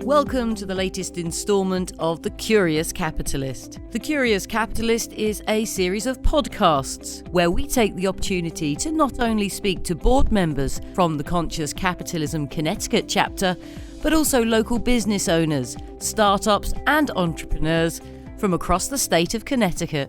Welcome to the latest installment of The Curious Capitalist. The Curious Capitalist is a series of podcasts where we take the opportunity to not only speak to board members from the Conscious Capitalism Connecticut chapter, but also local business owners, startups and entrepreneurs from across the state of Connecticut.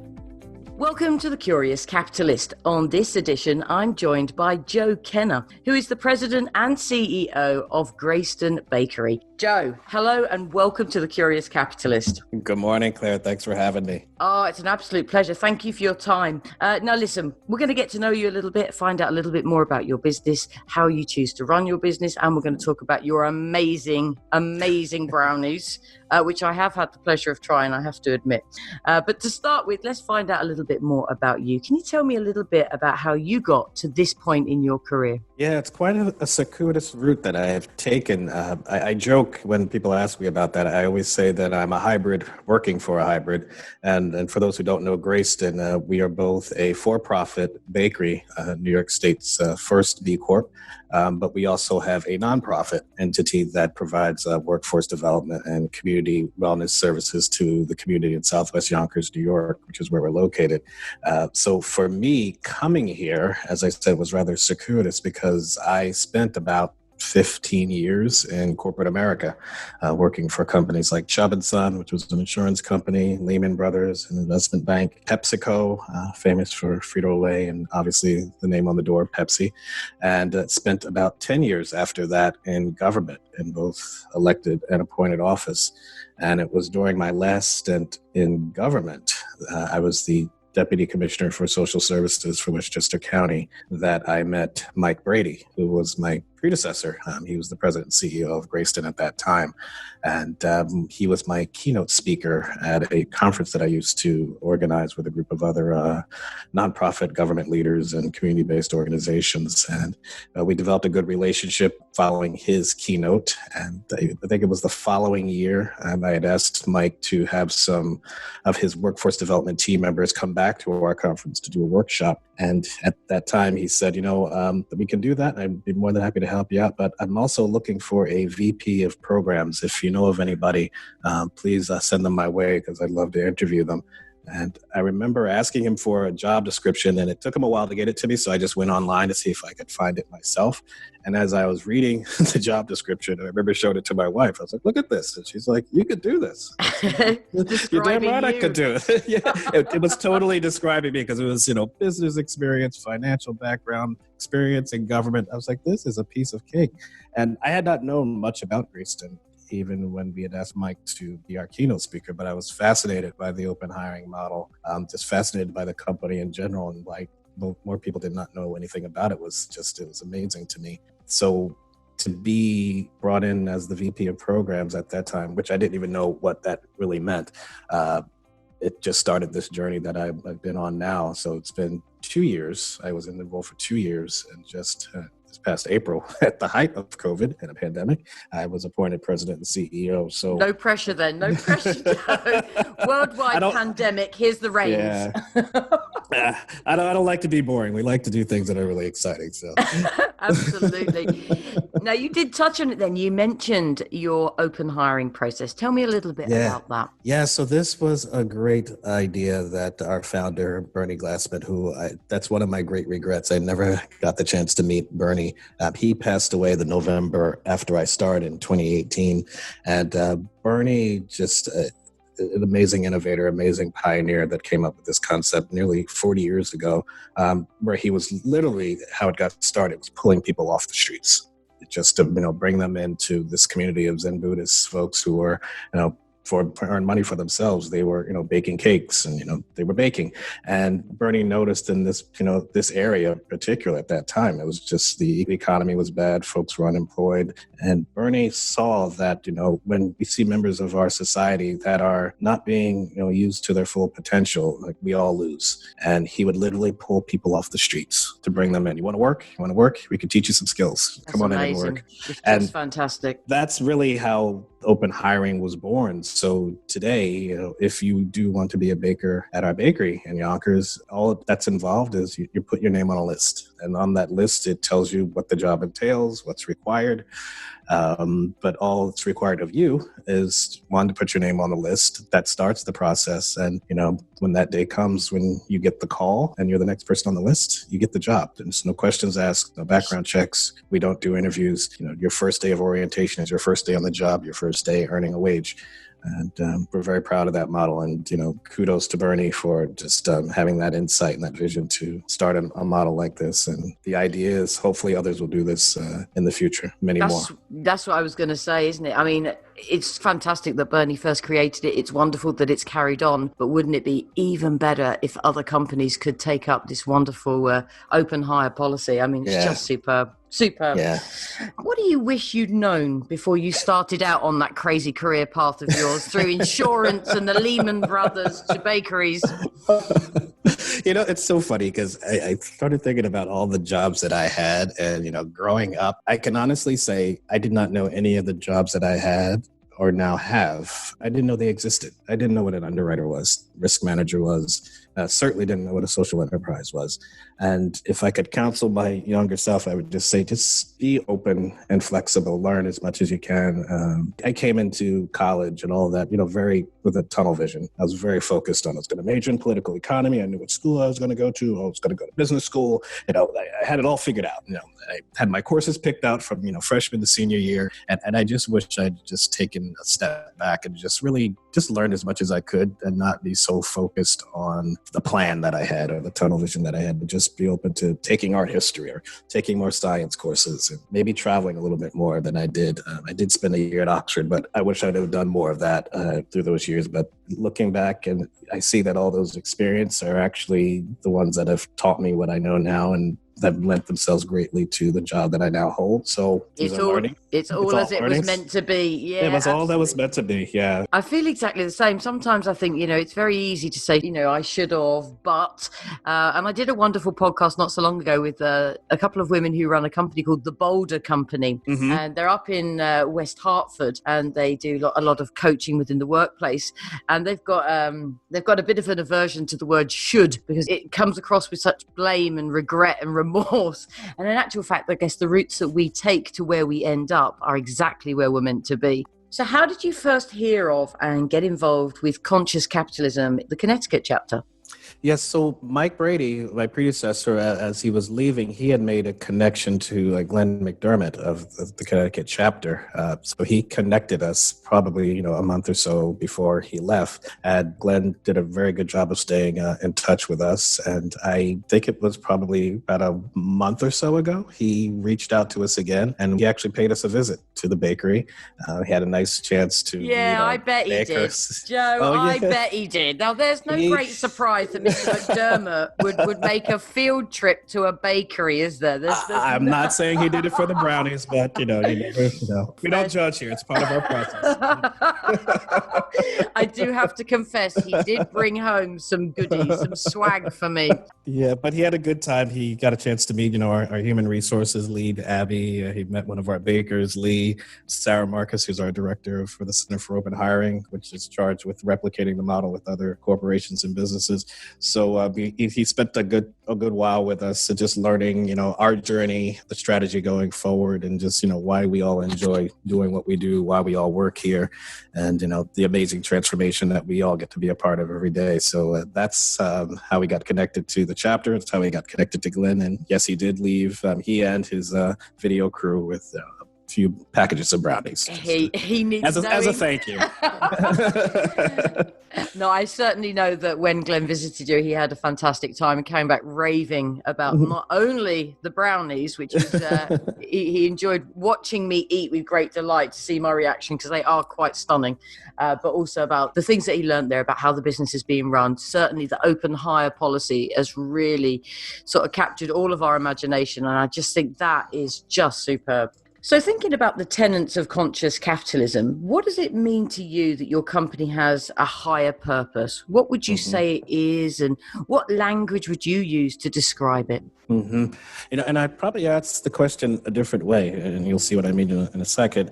Welcome to The Curious Capitalist. On this edition, I'm joined by Joe Kenner, who is the president and CEO of Greyston Bakery. Joe, hello and welcome to The Curious Capitalist. Good morning, Claire. Thanks for having me. Oh, it's an absolute pleasure. Thank you for your time. Now, listen, we're going to get to know you a little bit, find out a little bit more about your business, how you choose to run your business, and we're going to talk about your amazing brownies, which I have had the pleasure of trying, I have to admit. But to start with, let's find out a little bit more about you. Can you tell me a little bit about how you got to this point in your career? Yeah, it's quite a circuitous route that I have taken. I joke when people ask me about that. I always say that I'm a hybrid working for a hybrid. And for those who don't know Greyston, we are both a for-profit bakery, New York State's first B Corp, but we also have a nonprofit entity that provides workforce development and community wellness services to the community in Southwest Yonkers, New York, which is where we're located. So for me, coming here, as I said, was rather circuitous because I spent about 15 years in corporate America, working for companies like Chubb & Son, which was an insurance company, Lehman Brothers, an investment bank, PepsiCo, famous for Frito-Lay, and obviously the name on the door, Pepsi, and spent about 10 years after that in government, in both elected and appointed office. And it was during my last stint in government, I was the Deputy Commissioner for Social Services for Westchester County, that I met Mike Brady, who was my predecessor. He was the president and CEO of Greyston at that time. And he was my keynote speaker at a conference that I used to organize with a group of other nonprofit government leaders and community-based organizations. And we developed a good relationship following his keynote. And I think it was the following year, I had asked Mike to have some of his workforce development team members come back to our conference to do a workshop. And at that time, he said, we can do that. I'd be more than happy to help you out. But I'm also looking for a VP of programs. If you know of anybody, please send them my way because I'd love to interview them. And I remember asking him for a job description, and it took him a while to get it to me. So I just went online to see if I could find it myself. And as I was reading the job description, I remember showing it to my wife. I was like, look at this. And she's like, you could do this. You're damn right I could do it. Yeah, it was totally describing me because it was, business experience, financial background, experience in government. I was like, this is a piece of cake. And I had not known much about Greyston, even when we had asked Mike to be our keynote speaker, but I was fascinated by the open hiring model, just fascinated by the company in general. And like more people did not know anything about it. It was amazing to me. So to be brought in as the VP of programs at that time, which I didn't even know what that really meant, it just started this journey that I've been on now. So it's been 2 years. I was in the role for 2 years, and just this past April, at the height of COVID and a pandemic, I was appointed president and CEO. So no pressure then, no pressure. Worldwide pandemic. Here's the reins. Yeah. I don't like to be boring. We like to do things that are really exciting. So absolutely. Now you did touch on it. Then you mentioned your open hiring process. Tell me a little bit about that. Yeah. So this was a great idea that our founder Bernie Glassman, that's one of my great regrets. I never got the chance to meet Bernie. He passed away the November after I started in 2018. And Bernie, just an amazing innovator, amazing pioneer that came up with this concept nearly 40 years ago, where he was literally, how it got started was pulling people off the streets, just to bring them into this community of Zen Buddhist folks who were for earn money for themselves. They were, baking cakes and, they were baking. And Bernie noticed in this, this area in particular at that time, it was just the economy was bad. Folks were unemployed. And Bernie saw that, when we see members of our society that are not being, used to their full potential, like we all lose. And he would literally pull people off the streets to bring them in. You want to work? We can teach you some skills. That's Come on amazing. in and work. It's just fantastic. That's really how open hiring was born. So today, if you do want to be a baker at our bakery in Yonkers, all that's involved is you put your name on a list. And on that list, it tells you what the job entails, what's required. But all that's required of you is one, to put your name on the list. That starts the process. And, when that day comes, when you get the call and you're the next person on the list, you get the job. There's no questions asked, no background checks. We don't do interviews. Your first day of orientation is your first day on the job, your first day earning a wage. And we're very proud of that model. And, kudos to Bernie for just having that insight and that vision to start a model like this. And the idea is hopefully others will do this in the future, many more. That's what I was going to say, isn't it? I mean, it's fantastic that Bernie first created it. It's wonderful that it's carried on. But wouldn't it be even better if other companies could take up this wonderful open hire policy? I mean, it's just superb. Superb. Yeah. What do you wish you'd known before you started out on that crazy career path of yours through insurance and the Lehman Brothers to bakeries? It's so funny because I started thinking about all the jobs that I had. And, growing up, I can honestly say I did not know any of the jobs that I had or now have. I didn't know they existed. I didn't know what an underwriter was, risk manager was. Certainly didn't know what a social enterprise was. And if I could counsel my younger self, I would just say, just be open and flexible, learn as much as you can. I came into college and all of that, very with a tunnel vision. I was very focused on, I was going to major in political economy. I knew what school I was going to go to. I was going to go to business school. I had it all figured out. I had my courses picked out from, freshman to senior year. And I just wish I'd just taken a step back and just really just learned as much as I could and not be so focused on the plan that I had or the tunnel vision that I had, but just be open to taking art history or taking more science courses and maybe traveling a little bit more than I did. I did spend a year at Oxford, but I wish I'd have done more of that through those years. But looking back, and I see that all those experiences are actually the ones that have taught me what I know now and that lent themselves greatly to the job that I now hold. So it's all as it was meant to be. Yeah, it was all that was meant to be. Yeah. I feel exactly the same. Sometimes I think, it's very easy to say, I should have, but, and I did a wonderful podcast not so long ago with a couple of women who run a company called The Boulder Company. Mm-hmm. And they're up in West Hartford and they do a lot of coaching within the workplace. And they've got a bit of an aversion to the word should because it comes across with such blame and regret and remorse. And in actual fact, I guess the routes that we take to where we end up are exactly where we're meant to be. So how did you first hear of and get involved with Conscious Capitalism, the Connecticut chapter? Yes, so Mike Brady, my predecessor, as he was leaving, he had made a connection to Glenn McDermott of the Connecticut chapter. So he connected us probably, a month or so before he left. And Glenn did a very good job of staying in touch with us. And I think it was probably about a month or so ago, he reached out to us again. And he actually paid us a visit to the bakery. He had a nice chance to meet I bet bakers. He did. Joe, I bet he did. Now, there's no great surprise that Mr. McDermott would make a field trip to a bakery, is there? I'm not saying he did it for the brownies, but, you never know. We don't judge here. It's part of our process. I do have to confess, he did bring home some goodies, some swag for me. Yeah, but he had a good time. He got a chance to meet, our human resources lead, Abby. He met one of our bakers, Lee, Sarah Marcus, who's our director for the Center for Open Hiring, which is charged with replicating the model with other corporations and businesses. So he spent a good while with us, just learning, our journey, the strategy going forward, and just, why we all enjoy doing what we do, why we all work here, and, the amazing transformation that we all get to be a part of every day. So that's how we got connected to the chapter. That's how we got connected to Glenn. And yes, he did leave, he and his video crew with few packages of brownies. He needs as a thank you. No, I certainly know that when Glenn visited you, he had a fantastic time and came back raving about not only the brownies, which is, he enjoyed watching me eat with great delight to see my reaction because they are quite stunning, but also about the things that he learned there about how the business is being run. Certainly the open hire policy has really sort of captured all of our imagination, and I just think that is just superb. So thinking about the tenets of conscious capitalism, what does it mean to you that your company has a higher purpose? What would you say it is, and what language would you use to describe it? Mm-hmm. And I probably asked the question a different way, and you'll see what I mean in a second.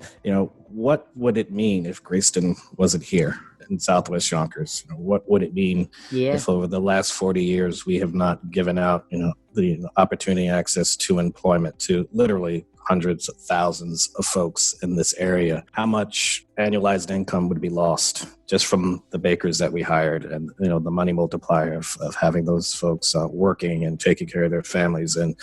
What would it mean if Greyston wasn't here in Southwest Yonkers? What would it mean if over the last 40 years we have not given out, the opportunity access to employment to literally hundreds of thousands of folks in this area? How much annualized income would be lost just from the bakers that we hired, and the money multiplier of having those folks working and taking care of their families and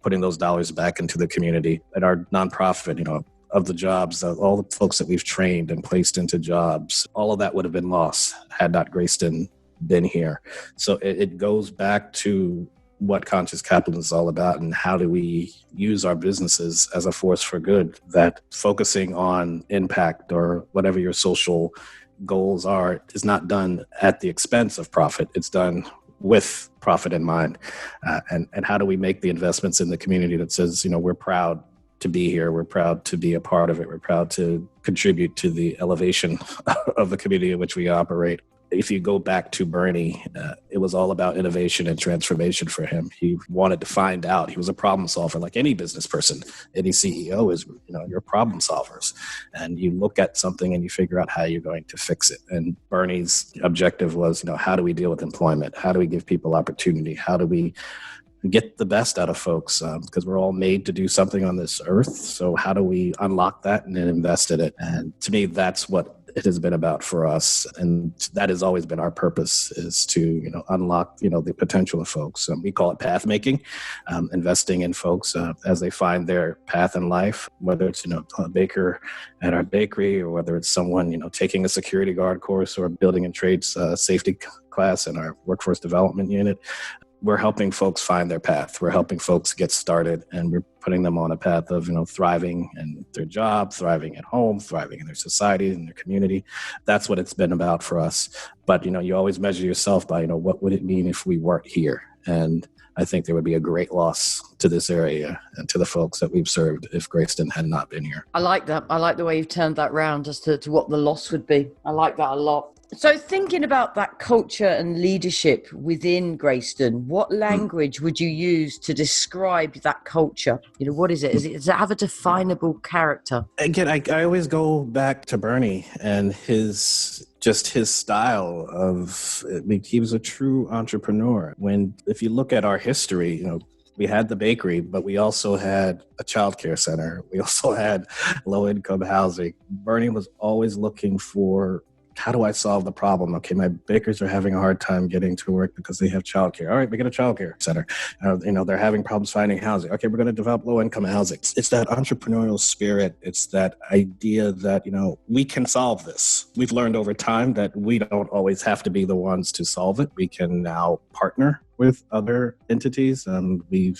putting those dollars back into the community? At our nonprofit, of the jobs, all the folks that we've trained and placed into jobs, all of that would have been lost had not Greyston been here. So it goes back to what conscious capitalism is all about, and how do we use our businesses as a force for good, that focusing on impact or whatever your social goals are is not done at the expense of profit. It's done with profit in mind. And how do we make the investments in the community that says, we're proud to be here, we're proud to be a part of it, we're proud to contribute to the elevation of the community in which we operate. If you go back to Bernie, it was all about innovation and transformation for him. He wanted to find out. He was a problem solver, like any business person, any CEO is. You're problem solvers, and you look at something and you figure out how you're going to fix it. And Bernie's objective was, how do we deal with employment? How do we give people opportunity? How do we get the best out of folks? Because we're all made to do something on this earth. So how do we unlock that and then invest in it? And to me, that's what it has been about for us, and that has always been our purpose, is to unlock the potential of folks. We call it path making, investing in folks as they find their path in life, whether it's a baker at our bakery, or whether it's someone taking a security guard course or building and trades safety class in our workforce development unit. We're helping folks find their path. We're helping folks get started, and we're putting them on a path of, thriving in their job, thriving at home, thriving in their society, in their community. That's what it's been about for us. But, you always measure yourself by, what would it mean if we weren't here? And I think there would be a great loss to this area and to the folks that we've served if Greyston had not been here. I like that. I like the way you've turned that round as to what the loss would be. I like that a lot. So thinking about that culture and leadership within Greyston, what language would you use to describe that culture? What is it? Does it have a definable character? Again, I always go back to Bernie and his style of, he was a true entrepreneur. If you look at our history, we had the bakery, but we also had a childcare center. We also had low-income housing. Bernie was always looking for, how do I solve the problem? Okay, my bakers are having a hard time getting to work because they have childcare. All right, we get a childcare center. They're having problems finding housing. Okay, we're going to develop low-income housing. It's that entrepreneurial spirit. It's that idea that, we can solve this. We've learned over time that we don't always have to be the ones to solve it. We can now partner with other entities. We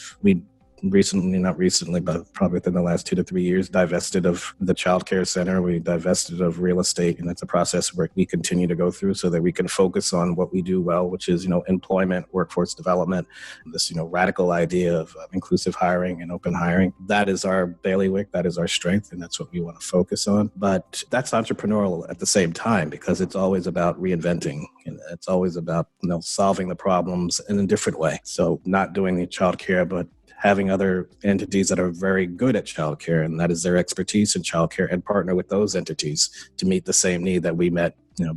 not recently, but probably within the last 2 to 3 years, divested of the child care center. We divested of real estate, and that's a process where we continue to go through so that we can focus on what we do well, which is, employment, workforce development, this, radical idea of inclusive hiring and open hiring. That is our bailiwick, that is our strength, and that's what we want to focus on. But that's entrepreneurial at the same time, because it's always about reinventing, and it's always about, solving the problems in a different way. So not doing the child care, but having other entities that are very good at childcare, and that is their expertise in childcare, and partner with those entities to meet the same need that we met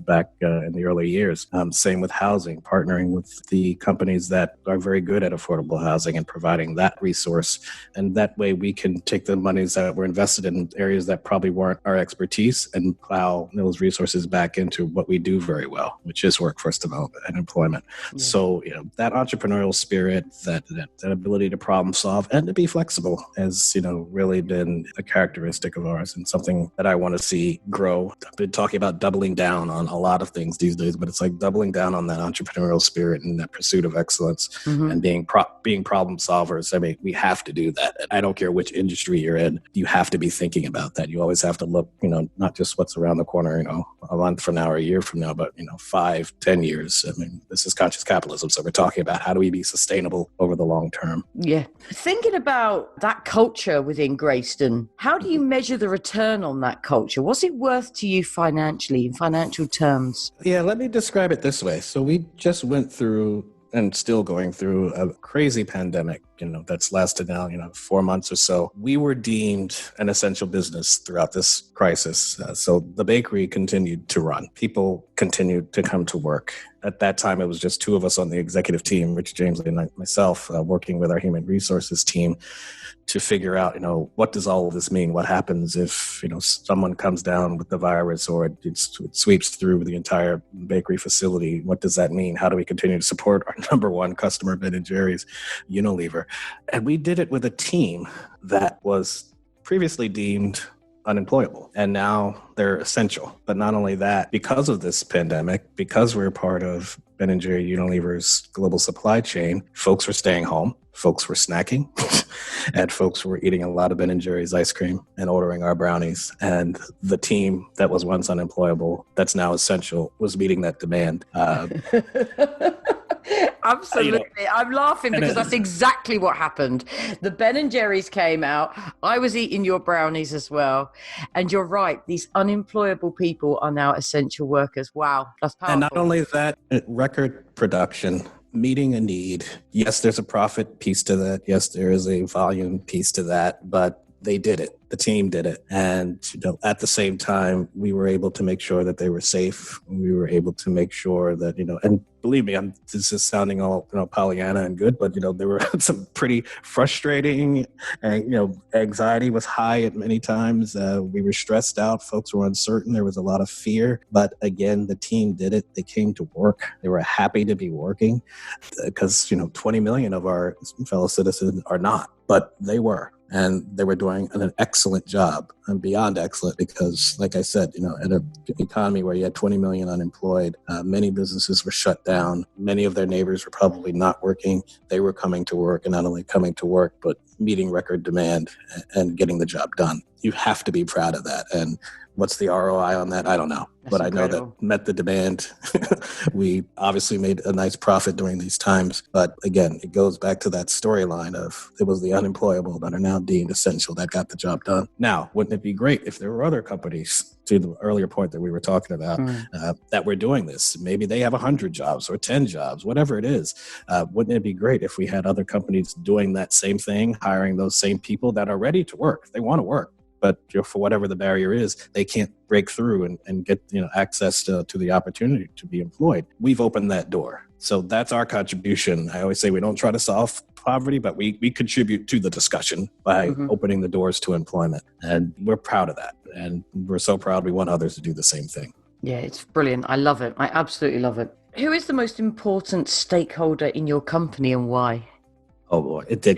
back in the early years. Same with housing, partnering with the companies that are very good at affordable housing and providing that resource. And that way we can take the monies that were invested in areas that probably weren't our expertise and plow those resources back into what we do very well, which is workforce development and employment. Yeah. So, that entrepreneurial spirit, that ability to problem solve and to be flexible has, really been a characteristic of ours, and something that I want to see grow. I've been talking about doubling down on a lot of things these days, but it's like doubling down on that entrepreneurial spirit and that pursuit of excellence, and being problem solvers. I mean, we have to do that. I don't care which industry you're in. You have to be thinking about that. You always have to look, not just what's around the corner, a month from now or a year from now, but 5, 10 years. I mean, this is conscious capitalism. So we're talking about how do we be sustainable over the the long term. Yeah. Thinking about that culture within Greyston, how do you measure the return on that culture? What's it worth to you financially, in financial terms? Yeah, let me describe it this way. So we just went through and still going through a crazy pandemic, that's lasted now, 4 months or so. We were deemed an essential business throughout this crisis. So the bakery continued to run. People continued to come to work. At that time, it was just two of us on the executive team, Rich James and myself, working with our human resources team to figure out, what does all of this mean? What happens if, someone comes down with the virus or it sweeps through the entire bakery facility? What does that mean? How do we continue to support our number one customer, Ben & Jerry's, Unilever? And we did it with a team that was previously deemed unemployable, and now they're essential. But not only that, because of this pandemic, because we're part of Ben & Jerry Unilever's global supply chain, folks were staying home, folks were snacking, and folks were eating a lot of Ben & Jerry's ice cream and ordering our brownies. And the team that was once unemployable, that's now essential, was meeting that demand. Absolutely. I'm laughing because that's exactly what happened. The Ben & Jerry's came out. I was eating your brownies as well. And you're right. These unemployable people are now essential workers. Wow. That's powerful. And not only that, record production, meeting a need. Yes, there's a profit piece to that. Yes, there is a volume piece to that, but they did it. The team did it. And at the same time, we were able to make sure that they were safe. We were able to make sure that, and believe me, this is sounding all, Pollyanna and good, but, there were some pretty frustrating and, anxiety was high at many times. We were stressed out. Folks were uncertain. There was a lot of fear. But again, the team did it. They came to work. They were happy to be working because, 20 million of our fellow citizens are not, but they were. And they were doing an excellent job, and beyond excellent, because, like I said, in an economy where you had 20 million unemployed, many businesses were shut down. Many of their neighbors were probably not working. They were coming to work, and not only coming to work, but meeting record demand and getting the job done. You have to be proud of that. And what's the ROI on that? I don't know. That's but incredible. I know that met the demand. We obviously made a nice profit during these times. But again, it goes back to that storyline of it was the unemployable that are now deemed essential that got the job done. Now, wouldn't it be great if there were other companies, to the earlier point that we were talking about, that were doing this? Maybe they have 100 jobs or 10 jobs, whatever it is. Wouldn't it be great if we had other companies doing that same thing, hiring those same people that are ready to work? They want to work. But for whatever the barrier is, they can't break through and get access to the opportunity to be employed. We've opened that door. So that's our contribution. I always say we don't try to solve poverty, but we contribute to the discussion by opening the doors to employment. And we're proud of that. And we're so proud we want others to do the same thing. Yeah, it's brilliant. I love it. I absolutely love it. Who is the most important stakeholder in your company and why? Oh boy, it's the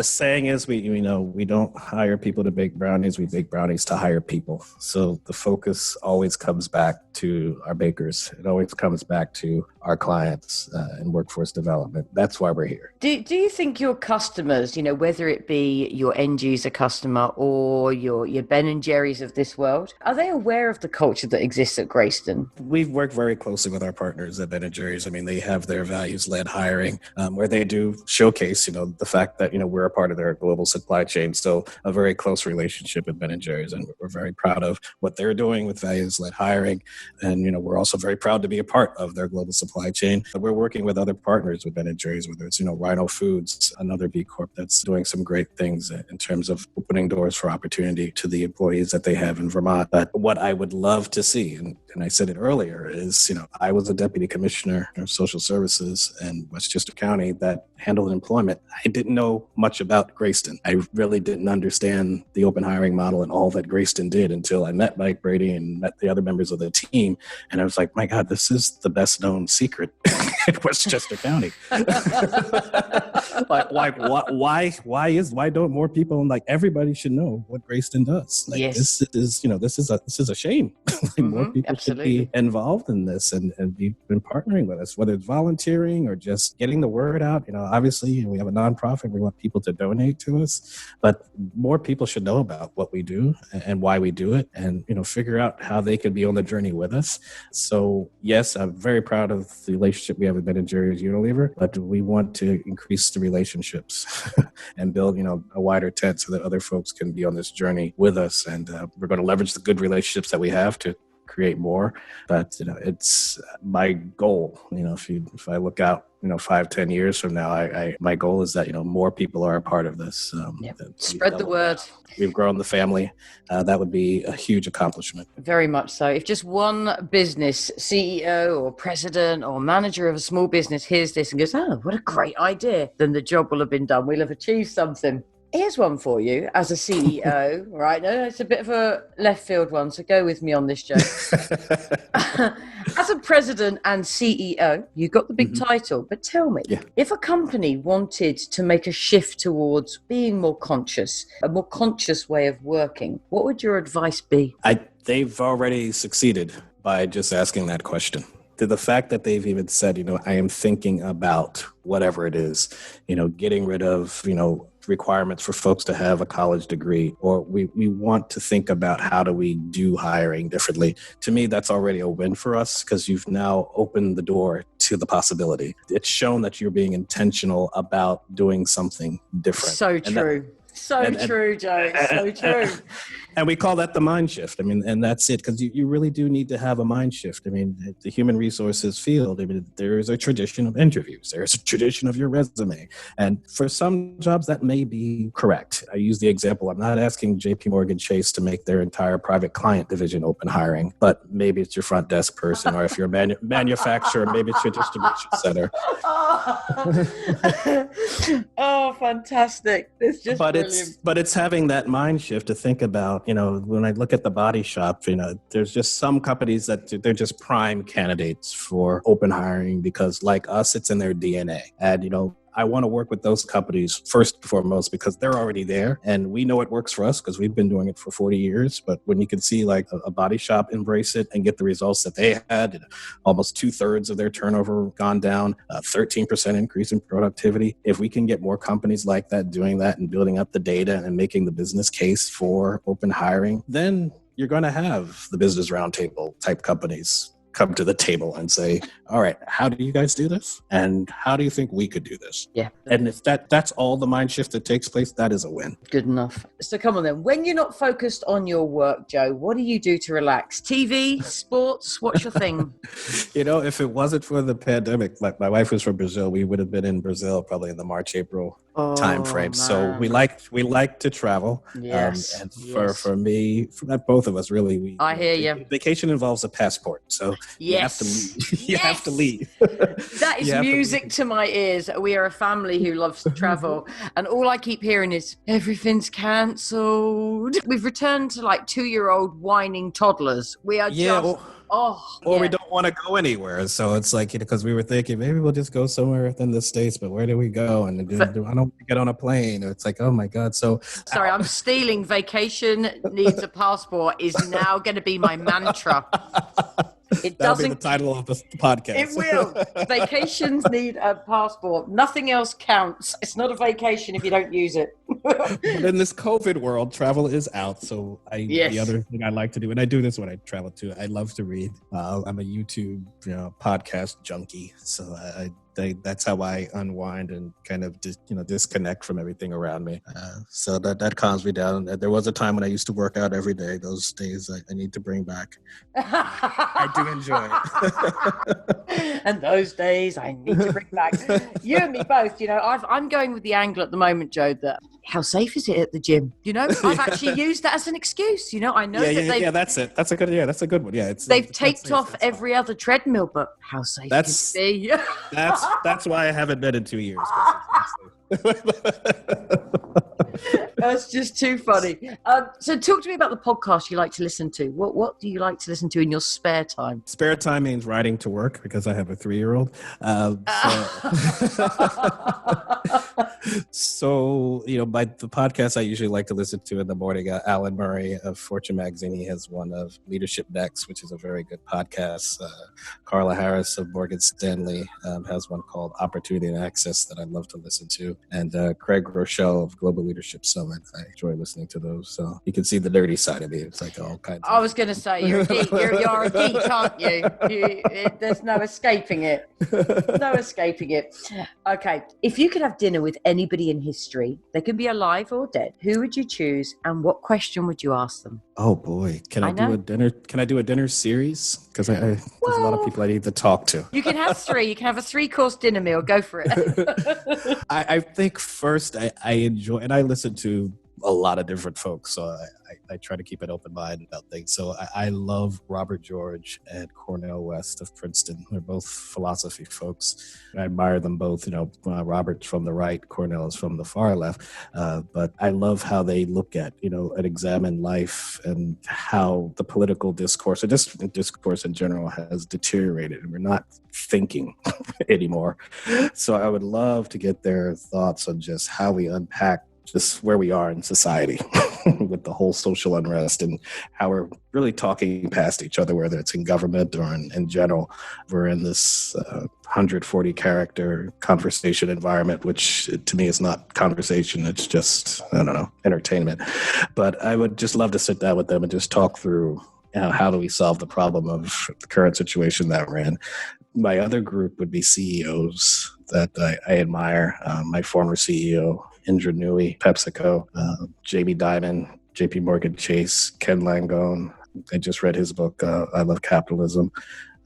saying is we don't hire people to bake brownies, we bake brownies to hire people. So the focus always comes back to our bakers. It always comes back to our clients and workforce development. That's why we're here. Do you think your customers, whether it be your end user customer or your Ben & Jerry's of this world, are they aware of the culture that exists at Greyston? We've worked very closely with our partners at Ben & Jerry's. I mean, they have their values-led hiring, where they do showcase, the fact that, we're a part of their global supply chain. So a very close relationship with Ben & Jerry's, and we're very proud of what they're doing with values-led hiring. And, we're also very proud to be a part of their global supply chain. We're working with other partners with Ben & Jerry's, whether it's, Rhino Foods, another B Corp that's doing some great things in terms of opening doors for opportunity to the employees that they have in Vermont. But what I would love to see, and I said it earlier, is, I was a deputy commissioner of social services in Westchester County that handled employment. I didn't know much about Greyston. I really didn't understand the open hiring model and all that Greyston did until I met Mike Brady and met the other members of the team. And I was like, my God, this is the best known secret in Westchester County. Why don't more people, like everybody everybody should know what Greyston does. Like Yes. this is a shame. Like, more people absolutely. should be involved in this and be partnering with us, whether it's volunteering or just getting the word out. Obviously we have a nonprofit. We want people to donate to us, but more people should know about what we do and why we do it, and figure out how they could be on the journey with us. So yes, I'm very proud of the relationship we have with Ben and Jerry's Unilever, but we want to increase the relationships and build a wider tent so that other folks can be on this journey with us. And we're going to leverage the good relationships that we have to create more. But it's my goal. If I look out 5-10 years from now, my goal is that more people are a part of this. Spread the word. We've grown the family. That would be a huge accomplishment. Very much so. If just one business CEO or president or manager of a small business hears this and goes, "Oh, what a great idea," then the job will have been done. We'll have achieved something. Here's one for you as a CEO, right? No, it's a bit of a left field one, so go with me on this, Joe. As a president and CEO, you got the big title, but tell me, if a company wanted to make a shift towards being more conscious, a more conscious way of working, what would your advice be? They've already succeeded by just asking that question. To the fact that they've even said, I am thinking about whatever it is, getting rid of, requirements for folks to have a college degree, or we want to think about how do we do hiring differently. To me, that's already a win for us, because you've now opened the door to the possibility. It's shown that you're being intentional about doing something different. So true. True, Joe. So true. And we call that the mind shift. And that's it, because you really do need to have a mind shift. The human resources field, there is a tradition of interviews. There's a tradition of your resume. And for some jobs, that may be correct. I use the example, I'm not asking JP Morgan Chase to make their entire private client division open hiring, but maybe it's your front desk person, or if you're a manufacturer, maybe it's your distribution center. Oh, fantastic. It's just brilliant. But it's having that mind shift to think about, when I look at the body shop, there's just some companies that they're just prime candidates for open hiring because, like us, it's in their DNA. And, I want to work with those companies first and foremost because they're already there and we know it works for us because we've been doing it for 40 years. But when you can see like a body shop embrace it and get the results that they had, almost 2/3 of their turnover gone down, 13% increase in productivity. If we can get more companies like that doing that and building up the data and making the business case for open hiring, then you're going to have the business roundtable type companies come to the table and say, all right, how do you guys do this? And how do you think we could do this? Yeah. And if that's all the mind shift that takes place, that is a win. Good enough. So come on then. When you're not focused on your work, Joe, what do you do to relax? TV, sports, what's your thing? If it wasn't for the pandemic, like my wife was from Brazil, we would have been in Brazil probably in the March, April time frame. Man. So we like to travel. Yes. And for me, for both of us, really, I hear you. Vacation involves a passport. So you have to leave. You have to leave. That is music to my ears. We are a family who loves to travel. And all I keep hearing is everything's cancelled. We've returned to like 2-year-old whining toddlers. We are we don't want to go anywhere. So it's like, because we were thinking maybe we'll just go somewhere within the States, but where do we go? And I don't want to get on a plane. It's like, oh my God. So sorry, I'm stealing. Vacation needs a passport is now going to be my mantra. That'll be the title of the podcast. It will. Vacations need a passport. Nothing else counts. It's not a vacation if you don't use it. But in this COVID world, travel is out. So the other thing I like to do, and I do this when I travel too, I love to read. I'm a YouTube podcast junkie. So that's how I unwind and kind of disconnect from everything around me. So that calms me down. There was a time when I used to work out every day. Those days I need to bring back. I do enjoy it. And those days I need to bring back. You and me both. I'm going with the angle at the moment, Joe, that how safe is it at the gym? I've actually used that as an excuse. I know that's it. That's a good one. Yeah, they've taped off every other treadmill, but how safe can it be? That's why I haven't been in 2 years. That's just too funny. So talk to me about the podcast you like to listen to. What do you like to listen to in your spare time? Spare time means riding to work because I have a 3-year-old. So, the podcast I usually like to listen to in the morning, Alan Murray of Fortune Magazine, he has one of Leadership Next, which is a very good podcast. Carla Harris of Morgan Stanley has one called Opportunity and Access that I love to listen to. And Craig Rochelle of Global Leadership Summit. I enjoy listening to those. So you can see the nerdy side of me. It's like all kinds I was going to say, you're a geek. You're a geek, aren't you? There's no escaping it. No escaping it. Okay. If you could have dinner with anybody in history, they can be alive or dead, who would you choose and what question would you ask them? Oh boy, can I do a dinner series? Because there's a lot of people I need to talk to. You can have three. You can have a 3-course dinner meal. Go for it. I think first I enjoy, and I listen to a lot of different folks, so I try to keep an open mind about things. So I love Robert George and Cornel West of Princeton. They're both philosophy folks. I admire them both. Robert's from the right, Cornel is from the far left. But I love how they look at, and examine life and how the political discourse, or just discourse in general, has deteriorated. And we're not thinking anymore. So I would love to get their thoughts on just how we unpack just where we are in society with the whole social unrest and how we're really talking past each other, whether it's in government or in general. We're in this 140 character conversation environment, which to me is not conversation. It's just, entertainment. But I would just love to sit down with them and just talk through how do we solve the problem of the current situation that we're in. My other group would be CEOs that I admire. My former CEO, Indra Nooyi, PepsiCo, Jamie Dimon, JP Morgan Chase, Ken Langone. I just read his book, I Love Capitalism.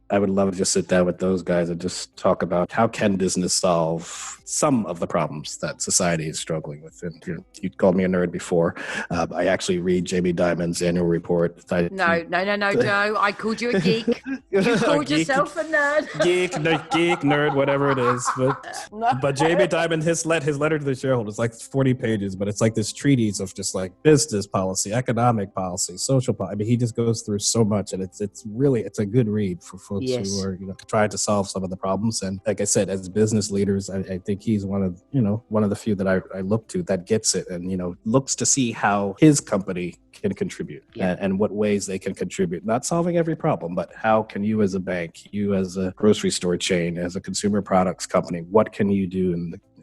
I would love to just sit down with those guys and just talk about how can business solve some of the problems that society is struggling with. And you called me a nerd before. I actually read Jamie Dimon's annual report. No, Joe. I called you a geek. You called yourself a nerd. Geek, nerd, whatever it is. But Jamie Dimon, his letter to the shareholders, like 40 pages, but it's like this treatise of just like business policy, economic policy, social policy. I mean, he just goes through so much, and it's a good read for folks who are trying to solve some of the problems. And like I said, as business leaders, I think he's one of the few that I look to that gets it and looks to see how his company can contribute and what ways they can contribute. Not solving every problem, but how can you as a bank, you as a grocery store chain, as a consumer products company, what can you do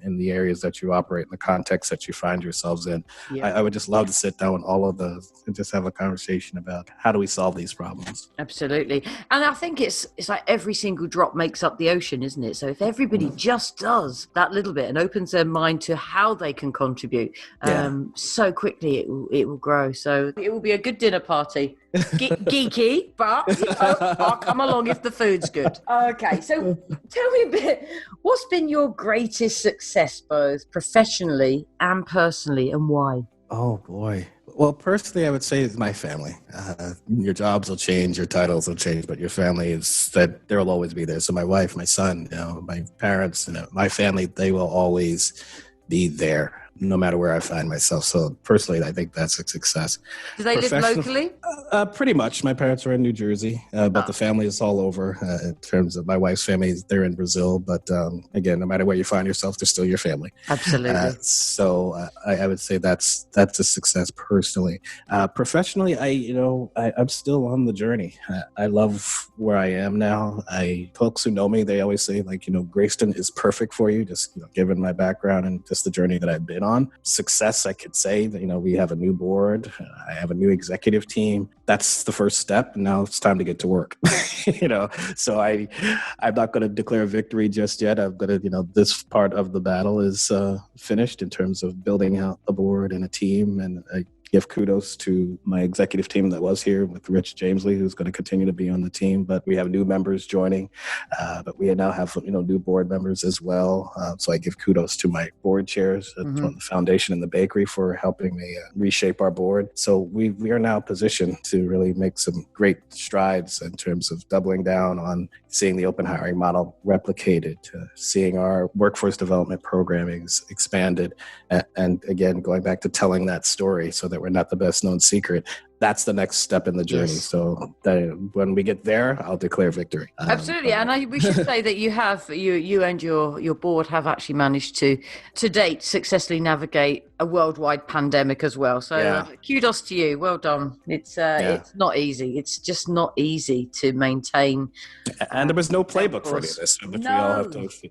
in the areas that you operate, in the context that you find yourselves in. I would just love to sit down with all of those and just have a conversation about how do we solve these problems. Absolutely. And I think it's like every single drop makes up the ocean, isn't it? So if everybody just does that little bit and opens their mind to how they can contribute, so quickly it will grow. So it will be a good dinner party. Geeky, but I'll come along if the food's good. Okay, so tell me a bit, what's been your greatest success both professionally and personally, and why? Oh boy. Well, personally, I would say it's my family. Your jobs will change, your titles will change, but your family they'll always be there. So my wife, my son, my parents, my family, they will always be there, no matter where I find myself. So personally, I think that's a success. Do they live locally? Pretty much. My parents are in New Jersey, but the family is all over. In terms of my wife's family, they're in Brazil. But again, no matter where you find yourself, they're still your family. Absolutely. So I would say that's a success personally. Professionally, I'm still on the journey. I love where I am now. Folks who know me, they always say Greyston is perfect for you, just given my background and just the journey that I've been on. Success, I could say that, we have a new board. I have a new executive team. That's the first step. Now it's time to get to work. So I'm not going to declare victory just yet. I'm going to, this part of the battle is finished in terms of building out a board and a team. And I give kudos to my executive team that was here with Rich Jamesley, who's going to continue to be on the team. But we have new members joining, but we now have new board members as well. So I give kudos to my board chairs on the foundation and the bakery for helping me reshape our board. So we are now positioned to really make some great strides in terms of doubling down on seeing the open hiring model replicated, seeing our workforce development programming expanded, and again, going back to telling that story so that that we're not the best known secret. That's the next step in the journey. Yes. So when we get there, I'll declare victory. Absolutely, and we should say that you and your board have actually managed to date, successfully navigate a worldwide pandemic as well. So kudos to you. Well done. It's not easy. It's just not easy to maintain. And there was no playbook for any of this, which we all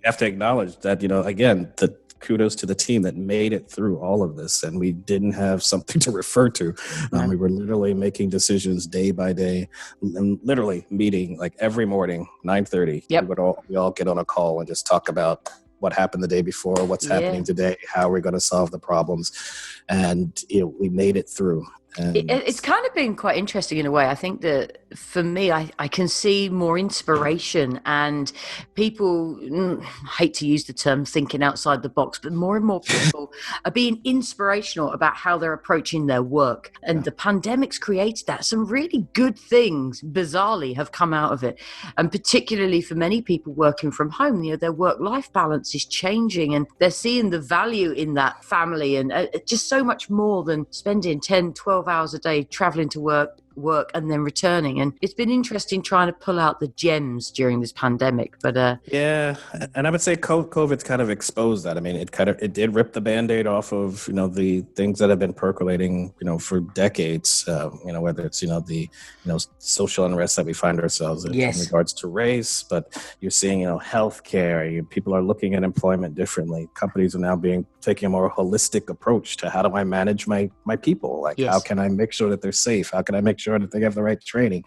have to acknowledge that, again, the kudos to the team that made it through all of this, and we didn't have something to refer to. We were literally making decisions day by day, and literally meeting like every morning, 9:30. We all get on a call and just talk about what happened the day before, what's happening today, how we're going to solve the problems, and we made it through. It's kind of been quite interesting in a way. I think that for me, I can see more inspiration, and people, hate to use the term thinking outside the box, but more and more people are being inspirational about how they're approaching their work. And the pandemic's created that. Some really good things, bizarrely, have come out of it. And particularly for many people working from home, their work-life balance is changing, and they're seeing the value in that family, and just so much more than spending 10, 12 hours a day traveling to work and then returning. And it's been interesting trying to pull out the gems during this pandemic. But and I would say COVID's kind of exposed that. I mean, it did rip the Band-Aid off of the things that have been percolating for decades. Whether it's the social unrest that we find ourselves in regards to race, but you're seeing healthcare. People are looking at employment differently. Companies are now taking a more holistic approach to how do I manage my people? How can I make sure that they're safe? How can I make sure that they have the right training?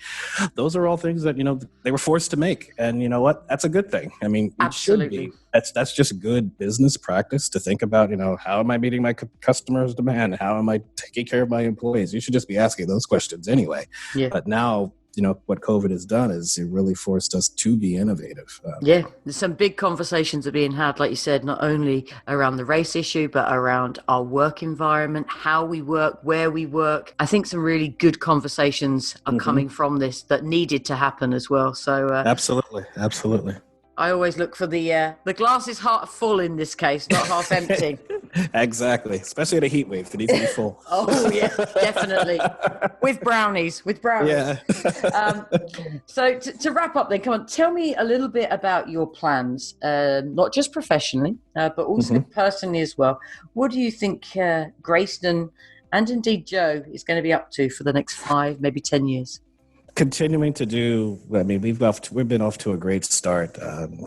Those are all things that they were forced to make, and you know what? That's a good thing. I mean, it should be. That's just good business practice to think about. How am I meeting my customers' demand? How am I taking care of my employees? You should just be asking those questions anyway. But now, what COVID has done is it really forced us to be innovative. There's some big conversations are being had, like you said, not only around the race issue, but around our work environment, how we work, where we work. I think some really good conversations are coming from this that needed to happen as well. So Absolutely. I always look for the glass is half full in this case, not half empty. Exactly. Especially at a heat wave. It needs to be full. Oh, yeah, definitely. With brownies. Yeah. So to wrap up then, come on, tell me a little bit about your plans, not just professionally, but also personally as well. What do you think Greyston and indeed Joe is going to be up to for the next 5, maybe 10 years? Continuing to do, we've been off to a great start.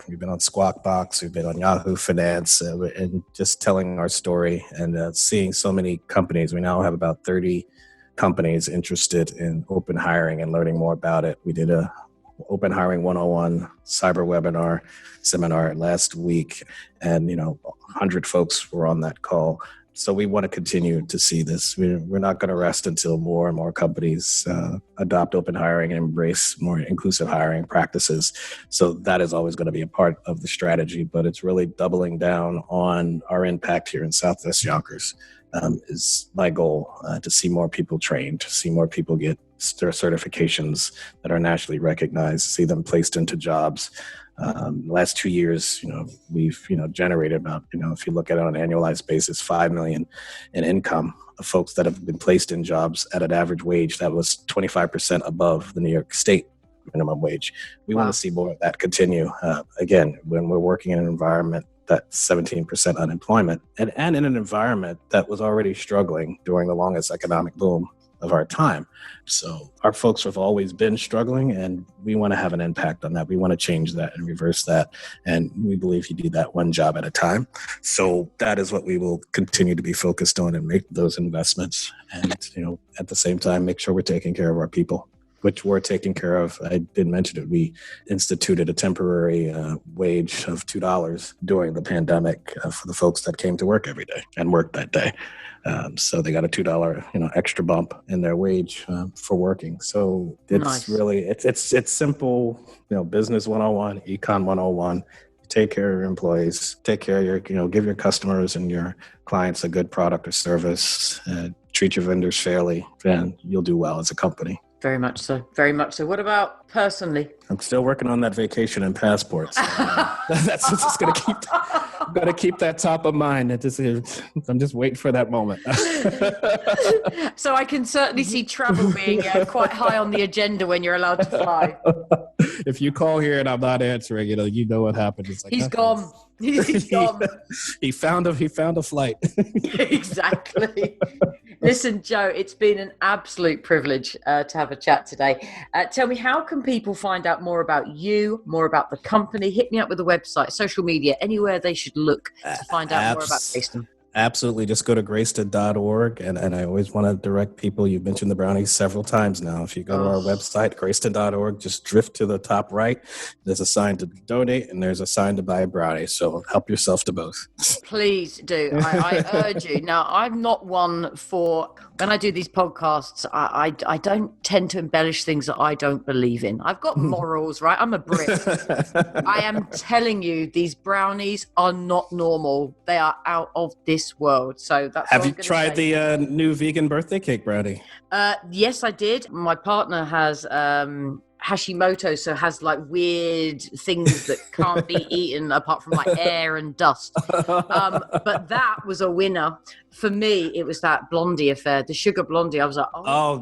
We've been on Squawk Box, we've been on Yahoo Finance, and just telling our story and seeing so many companies. We now have about 30 companies interested in open hiring and learning more about it. We did a Open Hiring 101 cyber seminar last week, and 100 folks were on that call. So we want to continue to see this. We're not going to rest until more and more companies adopt open hiring and embrace more inclusive hiring practices. So that is always going to be a part of the strategy, but it's really doubling down on our impact here in Southwest Yonkers is my goal, to see more people trained, to see more people get certifications that are nationally recognized, see them placed into jobs. Last 2 years, we've, generated about, if you look at it on an annualized basis, 5 million in income of folks that have been placed in jobs at an average wage that was 25% above the New York State minimum wage. We want to see more of that continue. Again, when we're working in an environment that's 17% unemployment and in an environment that was already struggling during the longest economic boom of our time. So our folks have always been struggling, and we want to have an impact on that. We want to change that and reverse that. And we believe you do that one job at a time. So that is what we will continue to be focused on and make those investments. And, at the same time, make sure we're taking care of our people, which we're taking care of. I did mention it. We instituted a temporary wage of $2 during the pandemic for the folks that came to work every day and worked that day. So they got a $2, extra bump in their wage for working. So it's really, it's simple, business 101, econ 101. Take care of your employees, take care of your, give your customers and your clients a good product or service, treat your vendors fairly, and you'll do well as a company. Very much so. Very much so. What about personally? I'm still working on that vacation and passports. That's what's going to I'm going to keep that top of mind. I'm just waiting for that moment. So I can certainly see travel being quite high on the agenda when you're allowed to fly. If you call here and I'm not answering, you know what happened. It's like, he's gone. He's gone. He found a flight. Exactly. Listen, Joe, it's been an absolute privilege to have a chat today. Tell me, how can people find out more about you, more about the company? Hit me up with the website, social media, anywhere they should look to find out more about Greyston. Absolutely. Just go to greyston.org. And I always want to direct people. You've mentioned the brownies several times now. If you go to our website, greyston.org, just drift to the top right. There's a sign to donate and there's a sign to buy a brownie. So help yourself to both. Please do. I urge you. Now, I'm not one for, when I do these podcasts, I don't tend to embellish things that I don't believe in. I've got morals, right? I'm a Brit. I am telling you, these brownies are not normal. They are out of this world. So that's Have you tried the new vegan birthday cake brownie? Yes, I did. My partner has Hashimoto, so has like weird things that can't be eaten apart from like air and dust. But that was a winner. For me, it was that blondie affair, the sugar blondie. I was like,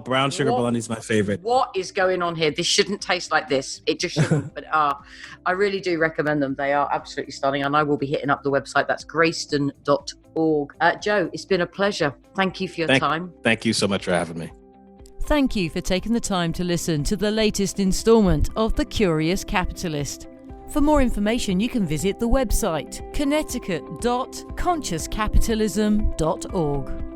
brown sugar blondie is my favorite. What is going on here? This shouldn't taste like this. It just shouldn't. But I really do recommend them. They are absolutely stunning. And I will be hitting up the website. That's greyston.org. Joe, it's been a pleasure. Thank you for your time. Thank you so much for having me. Thank you for taking the time to listen to the latest installment of The Curious Capitalist. For more information, you can visit the website connecticut.consciouscapitalism.org.